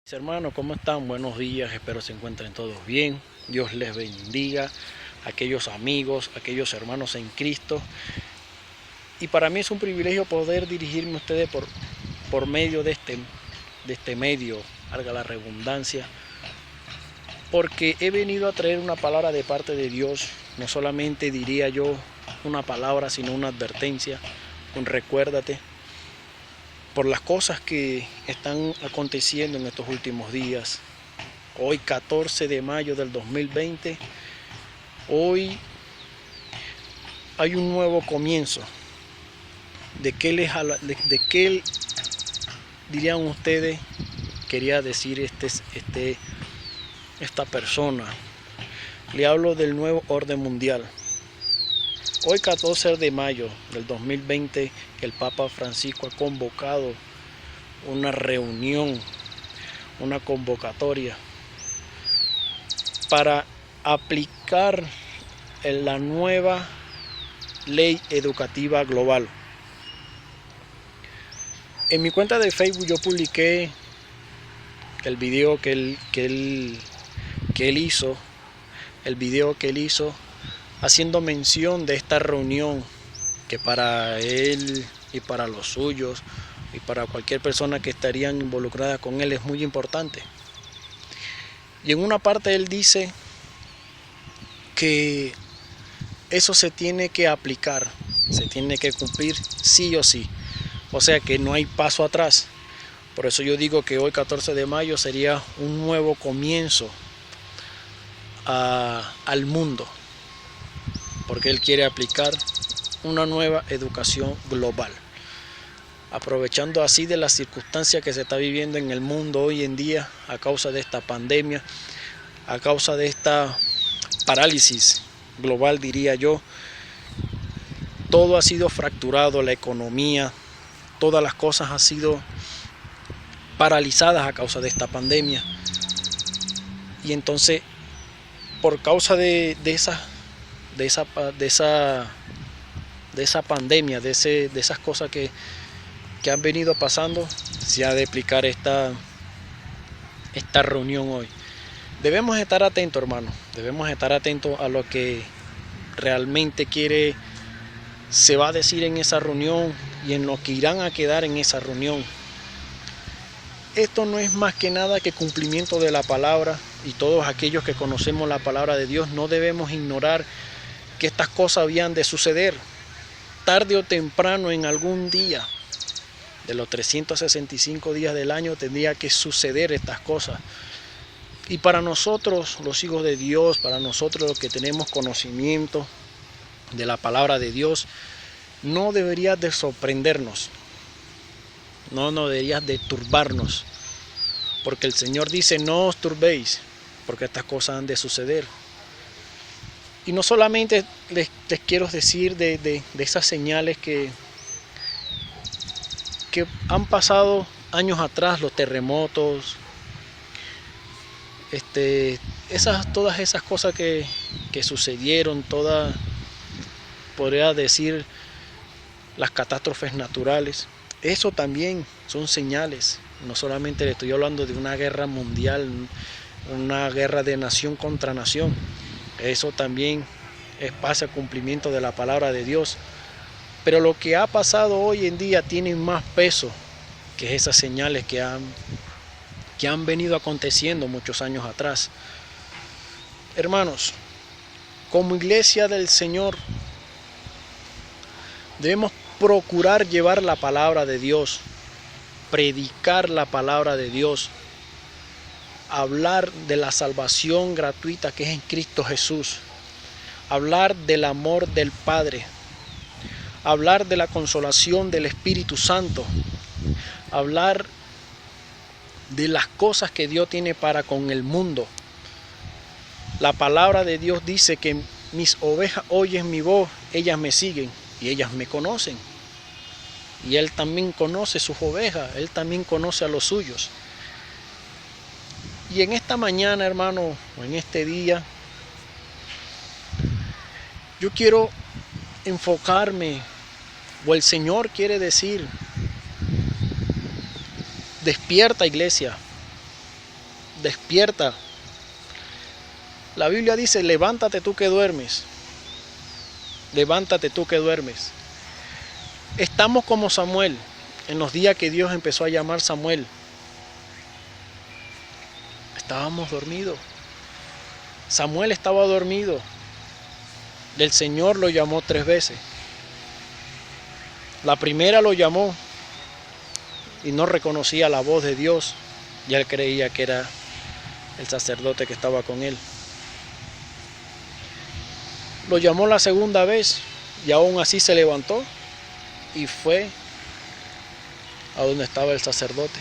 Mis hermanos, ¿cómo están? Buenos días, espero se encuentren todos bien. Dios les bendiga a aquellos amigos, a aquellos hermanos en Cristo. Y para mí es un privilegio poder dirigirme a ustedes por medio de este medio, valga la redundancia, porque he venido a traer una palabra de parte de Dios. No solamente diría yo una palabra, sino una advertencia, un recuérdate por las cosas que están aconteciendo en estos últimos días. Hoy 14 de mayo del 2020, hoy hay un nuevo comienzo. ¿De qué dirían ustedes quería decir esta persona? Le hablo del nuevo orden mundial. Hoy 14 de mayo del 2020, el Papa Francisco ha convocado una reunión, una convocatoria para aplicar la nueva ley educativa global. En mi cuenta de Facebook yo publiqué el video que él hizo, haciendo mención de esta reunión que para él y para los suyos y para cualquier persona que estarían involucrada con él es muy importante. Y en una parte él dice que eso se tiene que aplicar, se tiene que cumplir sí o sí. O sea que no hay paso atrás. Por eso yo digo que hoy 14 de mayo sería un nuevo comienzo al mundo. Porque él quiere aplicar una nueva educación global. Aprovechando así de las circunstancias que se está viviendo en el mundo hoy en día a causa de esta pandemia, a causa de esta parálisis global, diría yo. Todo ha sido fracturado, la economía, todas las cosas han sido paralizadas a causa de esta pandemia. Y entonces, por causa de esa pandemia, de esas cosas que han venido pasando, se ha de aplicar esta reunión hoy. Debemos estar atentos, hermano. Debemos estar atentos a lo que realmente se va a decir en esa reunión y en lo que irán a quedar en esa reunión. Esto no es más que nada que cumplimiento de la palabra, y todos aquellos que conocemos la palabra de Dios no debemos ignorar que estas cosas habían de suceder tarde o temprano. En algún día de los 365 días del año tendría que suceder estas cosas. Y para nosotros, los hijos de Dios, para nosotros los que tenemos conocimiento de la palabra de Dios, no debería de sorprendernos, no debería de turbarnos, porque el Señor dice: no os turbéis, porque estas cosas han de suceder. Y no solamente les quiero decir de esas señales que han pasado años atrás, los terremotos, todas esas cosas que sucedieron, podría decir, las catástrofes naturales. Eso también son señales. No solamente le estoy hablando de una guerra mundial, una guerra de nación contra nación. Eso también es base a cumplimiento de la palabra de Dios. Pero lo que ha pasado hoy en día tiene más peso que esas señales que han venido aconteciendo muchos años atrás. Hermanos, como iglesia del Señor, debemos procurar llevar la palabra de Dios, predicar la palabra de Dios, hablar de la salvación gratuita que es en Cristo Jesús, hablar del amor del Padre, hablar de la consolación del Espíritu Santo, hablar de las cosas que Dios tiene para con el mundo. La palabra de Dios dice que mis ovejas oyen mi voz, ellas me siguen y ellas me conocen. Y Él también conoce sus ovejas, Él también conoce a los suyos. Y en esta mañana, hermano, o en este día, yo quiero enfocarme, o el Señor quiere decir: despierta, iglesia, despierta. La Biblia dice, levántate tú que duermes. Levántate tú que duermes. Estamos como Samuel, en los días que Dios empezó a llamar Samuel. Estábamos dormidos. Samuel estaba dormido. El Señor lo llamó 3 veces. La primera lo llamó y no reconocía la voz de Dios. Ya él creía que era el sacerdote que estaba con él. Lo llamó la segunda vez y aún así se levantó y fue a donde estaba el sacerdote.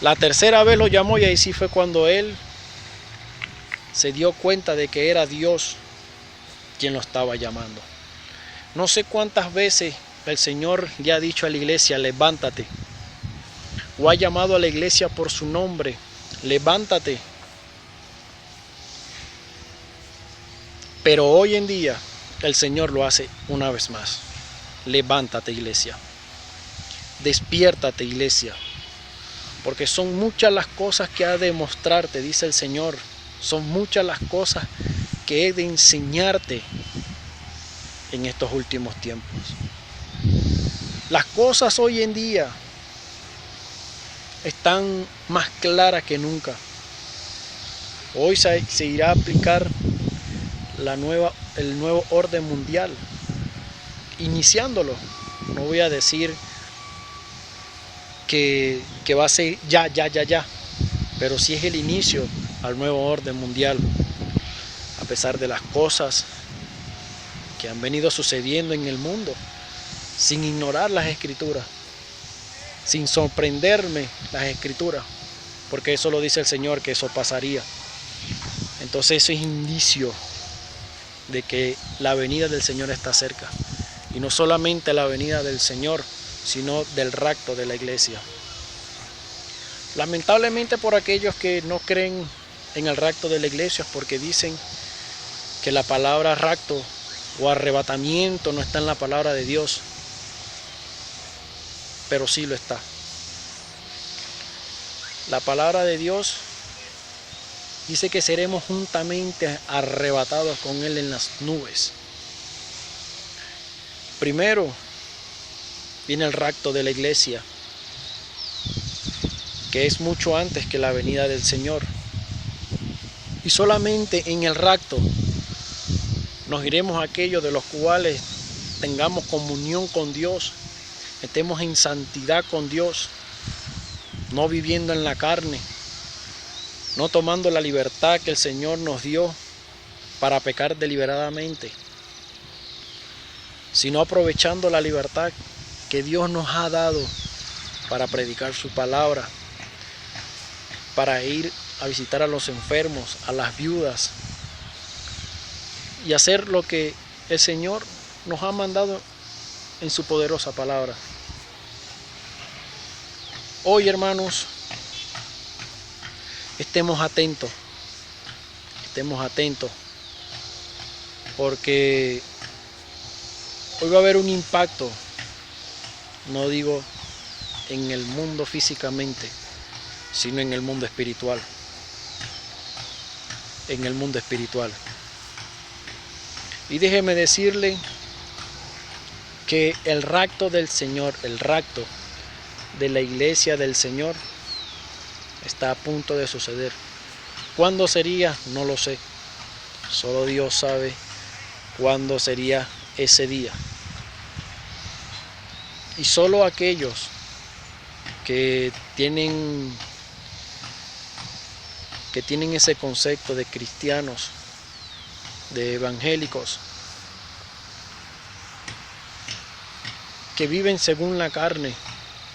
La tercera vez lo llamó y ahí sí fue cuando él se dio cuenta de que era Dios quien lo estaba llamando. No sé cuántas veces el Señor ya ha dicho a la iglesia, levántate. O ha llamado a la iglesia por su nombre, levántate. Pero hoy en día el Señor lo hace una vez más. Levántate, iglesia. Despiértate, iglesia. Porque son muchas las cosas que ha de mostrarte, dice el Señor. Son muchas las cosas que he de enseñarte en estos últimos tiempos. Las cosas hoy en día están más claras que nunca. Hoy se irá a aplicar el nuevo orden mundial, iniciándolo. No voy a decir que va a ser ya, pero sí es el inicio al nuevo orden mundial, a pesar de las cosas que han venido sucediendo en el mundo, sin ignorar las escrituras, sin sorprenderme las escrituras, porque eso lo dice el Señor, que eso pasaría. Entonces eso es indicio de que la venida del Señor está cerca, y no solamente la venida del Señor, sino del rapto de la iglesia. Lamentablemente por aquellos que no creen en el rapto de la iglesia, porque dicen que la palabra rapto o arrebatamiento no está en la palabra de Dios, pero sí lo está. La palabra de Dios dice que seremos juntamente arrebatados con Él en las nubes. Primero viene el rapto de la iglesia, que es mucho antes que la venida del Señor. Y solamente en el rapto nos iremos a aquellos de los cuales tengamos comunión con Dios, estemos en santidad con Dios, no viviendo en la carne, no tomando la libertad que el Señor nos dio para pecar deliberadamente, sino aprovechando la libertad que Dios nos ha dado para predicar su palabra, para ir a visitar a los enfermos, a las viudas, y hacer lo que el Señor nos ha mandado en su poderosa palabra. Hoy, hermanos, estemos atentos, porque hoy va a haber un impacto, no digo en el mundo físicamente, sino en el mundo espiritual. En el mundo espiritual. Y déjeme decirle que el rapto del Señor, el rapto de la iglesia del Señor, está a punto de suceder. ¿Cuándo sería? No lo sé. Solo Dios sabe cuándo sería ese día. Y solo aquellos que tienen ese concepto de cristianos, de evangélicos, que viven según la carne,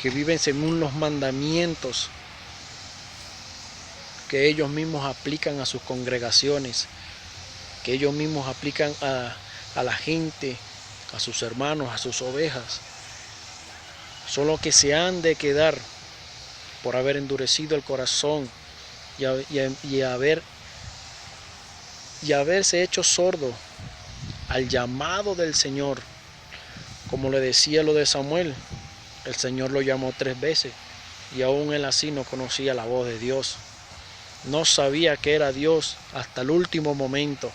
que viven según los mandamientos que ellos mismos aplican a sus congregaciones, que ellos mismos aplican a la gente, a sus hermanos, a sus ovejas, son los que se han de quedar por haber endurecido el corazón y haberse hecho sordo al llamado del Señor. Como le decía lo de Samuel, el Señor lo llamó 3 veces y aún él así no conocía la voz de Dios. No sabía que era Dios hasta el último momento,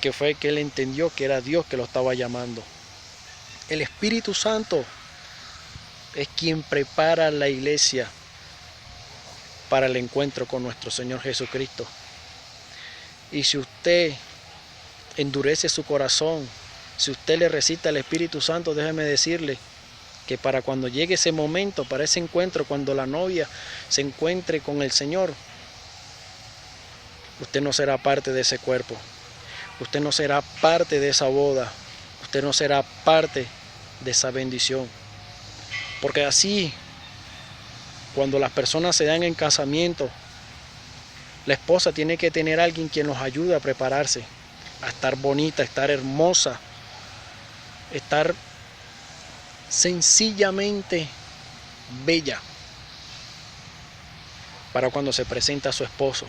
que fue que él entendió que era Dios que lo estaba llamando. El Espíritu Santo es quien prepara la iglesia para el encuentro con nuestro Señor Jesucristo. Y si usted endurece su corazón, si usted le recita al Espíritu Santo, déjeme decirle que para cuando llegue ese momento, para ese encuentro, cuando la novia se encuentre con el Señor, usted no será parte de ese cuerpo, usted no será parte de esa boda, usted no será parte de esa bendición. Porque así, cuando las personas se dan en casamiento, la esposa tiene que tener a alguien quien los ayude a prepararse, a estar bonita, a estar hermosa, estar sencillamente bella para cuando se presenta a su esposo.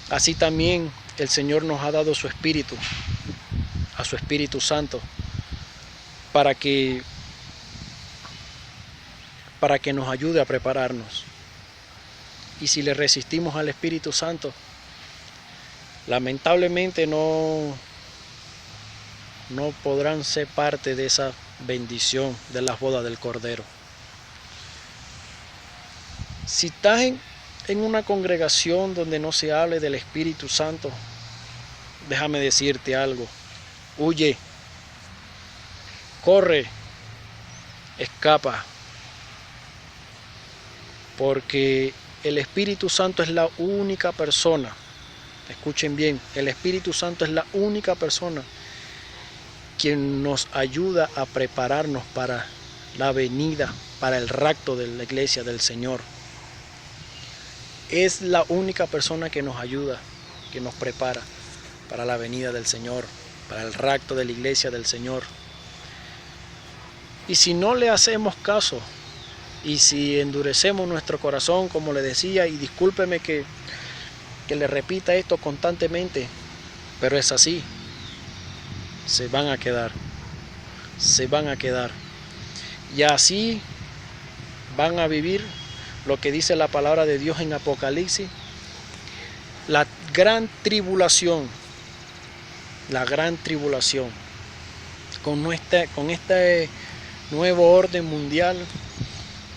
Así también el Señor nos ha dado su Espíritu, a su Espíritu Santo, para que nos ayude a prepararnos. Y si le resistimos al Espíritu Santo, lamentablemente no podrán ser parte de esa bendición de las bodas del Cordero. Si estás en una congregación donde no se hable del Espíritu Santo, déjame decirte algo: huye, corre, escapa, porque el Espíritu Santo es la única persona, escuchen bien, el Espíritu Santo es la única persona quien nos ayuda a prepararnos para la venida, para el rapto de la iglesia del Señor. Es la única persona que nos ayuda, que nos prepara para la venida del Señor, para el rapto de la iglesia del Señor. Y si no le hacemos caso, y si endurecemos nuestro corazón, como le decía, y discúlpeme que le repita esto constantemente, pero es así, se van a quedar. Y así van a vivir lo que dice la palabra de Dios en Apocalipsis, la gran tribulación, con este nuevo orden mundial,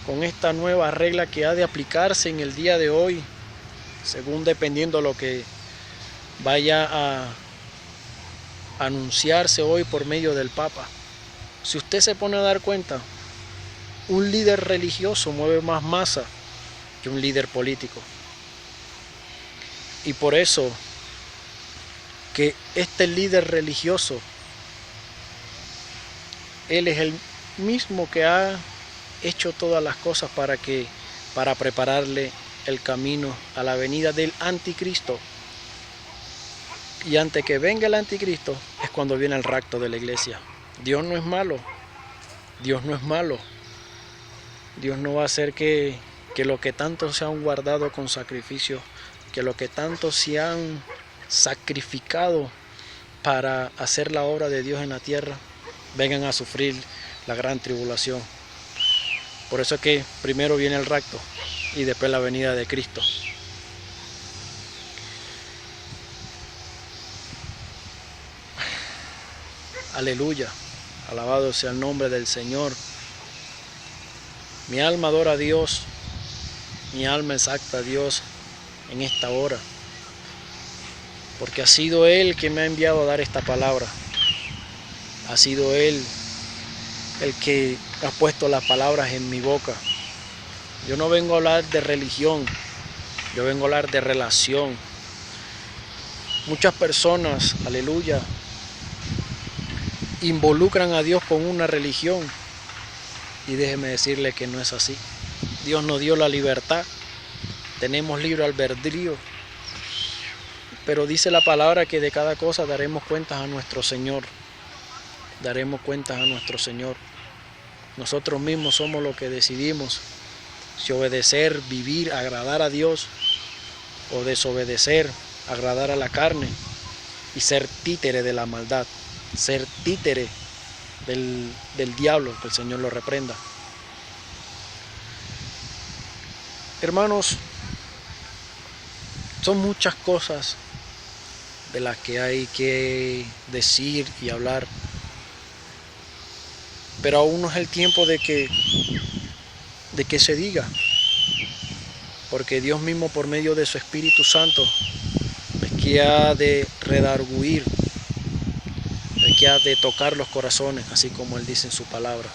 con esta nueva regla que ha de aplicarse en el día de hoy, según dependiendo lo que vaya a anunciarse hoy por medio del Papa. Si usted se pone a dar cuenta, un líder religioso mueve más masa que un líder político. Y por eso que este líder religioso, él es el mismo que ha hecho todas las cosas para prepararle el camino a la venida del anticristo. Y antes que venga el anticristo es cuando viene el rapto de la iglesia. Dios no es malo. Dios no va a hacer que lo que tanto se han guardado con sacrificio, que lo que tanto se han sacrificado para hacer la obra de Dios en la tierra, vengan a sufrir la gran tribulación. Por eso es que primero viene el rapto y después la venida de Cristo. Aleluya, alabado sea el nombre del Señor. Mi alma adora a Dios, mi alma exalta a Dios en esta hora, porque ha sido Él quien me ha enviado a dar esta palabra. Ha sido Él el que ha puesto las palabras en mi boca. Yo no vengo a hablar de religión, yo vengo a hablar de relación. Muchas personas, aleluya, involucran a Dios con una religión, y déjeme decirle que no es así. Dios nos dio la libertad, tenemos libre albedrío, pero dice la palabra que de cada cosa daremos cuentas a nuestro Señor. Daremos cuentas a nuestro Señor. Nosotros mismos somos los que decidimos si obedecer, vivir, agradar a Dios, o desobedecer, agradar a la carne y ser títere de la maldad, ser títere del diablo, que el Señor lo reprenda. Hermanos, son muchas cosas de las que hay que decir y hablar, pero aún no es el tiempo de que se diga, porque Dios mismo por medio de su Espíritu Santo es que ha de redarguir, es que ha de tocar los corazones, así como Él dice en su palabra.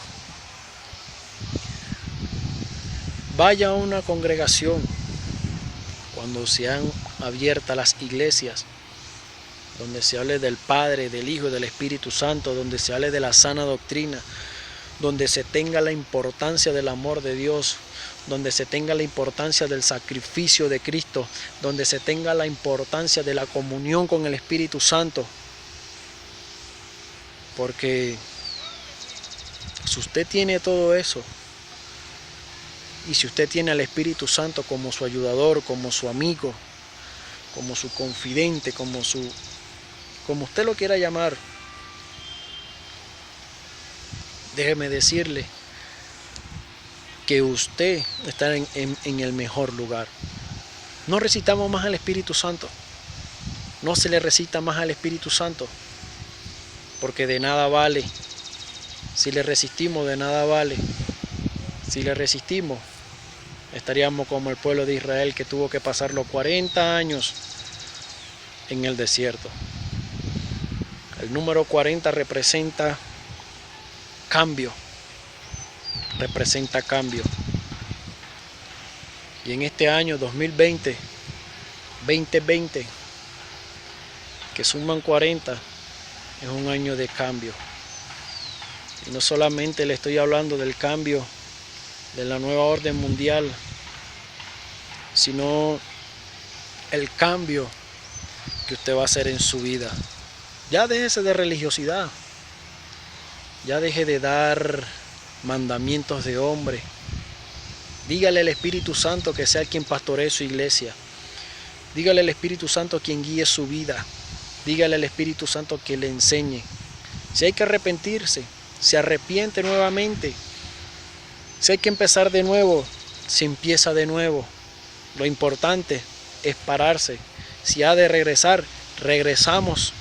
Vaya a una congregación cuando sean abiertas las iglesias, donde se hable del Padre, del Hijo y del Espíritu Santo, donde se hable de la sana doctrina, donde se tenga la importancia del amor de Dios, donde se tenga la importancia del sacrificio de Cristo, donde se tenga la importancia de la comunión con el Espíritu Santo. Porque si usted tiene todo eso, y si usted tiene al Espíritu Santo como su ayudador, como su amigo, como su confidente, como usted lo quiera llamar, déjeme decirle que usted está en el mejor lugar. No recitamos más al Espíritu Santo. No se le recita más al Espíritu Santo, porque de nada vale. Si le resistimos, de nada vale. Si le resistimos, estaríamos como el pueblo de Israel, que tuvo que pasar los 40 años en el desierto. El número 40 representa cambio. Representa cambio. Y en este año 2020, que suman 40, es un año de cambio. Y no solamente le estoy hablando del cambio de la nueva orden mundial, sino el cambio que usted va a hacer en su vida. Ya déjese de religiosidad, ya deje de dar mandamientos de hombre. Dígale al Espíritu Santo que sea quien pastoree su iglesia. Dígale al Espíritu Santo quien guíe su vida. Dígale al Espíritu Santo que le enseñe. Si hay que arrepentirse, se arrepiente nuevamente. Si hay que empezar de nuevo, se empieza de nuevo. Lo importante es pararse. Si ha de regresar, regresamos.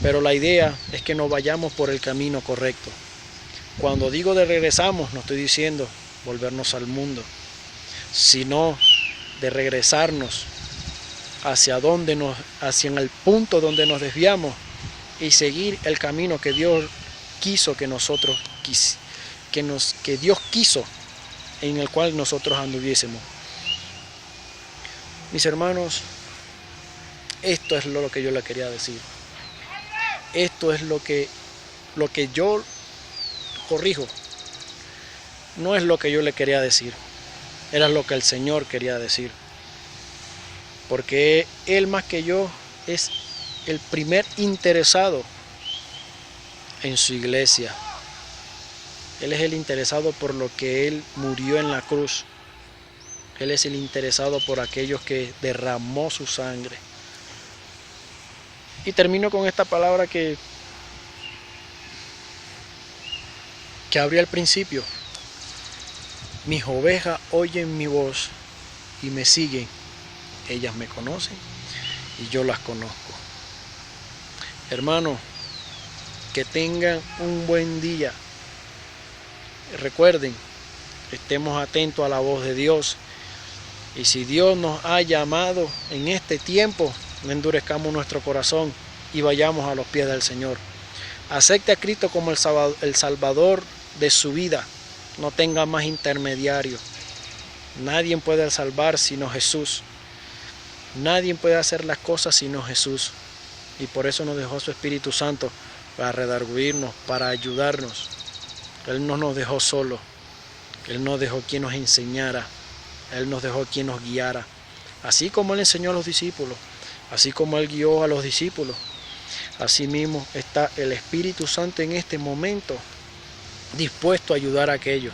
Pero la idea es que nos vayamos por el camino correcto. Cuando digo de regresamos, no estoy diciendo volvernos al mundo, sino de regresarnos hacia el punto donde nos desviamos y seguir el camino que Dios quiso que Dios quiso, en el cual nosotros anduviésemos. Mis hermanos, esto es lo que yo le quería decir. Esto es lo que yo corrijo. No es lo que yo le quería decir, era lo que el Señor quería decir. Porque Él más que yo es el primer interesado en su iglesia. Él es el interesado por lo que Él murió en la cruz. Él es el interesado por aquellos que derramó su sangre. Y termino con esta palabra que abrí al principio. Mis ovejas oyen mi voz y me siguen. Ellas me conocen y yo las conozco. Hermano, que tengan un buen día. Recuerden, estemos atentos a la voz de Dios. Y si Dios nos ha llamado en este tiempo, no endurezcamos nuestro corazón y vayamos a los pies del Señor. Acepte a Cristo como el Salvador de su vida. No tenga más intermediario. Nadie puede salvar sino Jesús. Nadie puede hacer las cosas sino Jesús. Y por eso nos dejó su Espíritu Santo, para redarguirnos, para ayudarnos. Él no nos dejó solo. Él nos dejó quien nos enseñara. Él nos dejó quien nos guiara. Así como Él enseñó a los discípulos, así como Él guió a los discípulos, así mismo está el Espíritu Santo en este momento, dispuesto a ayudar a aquellos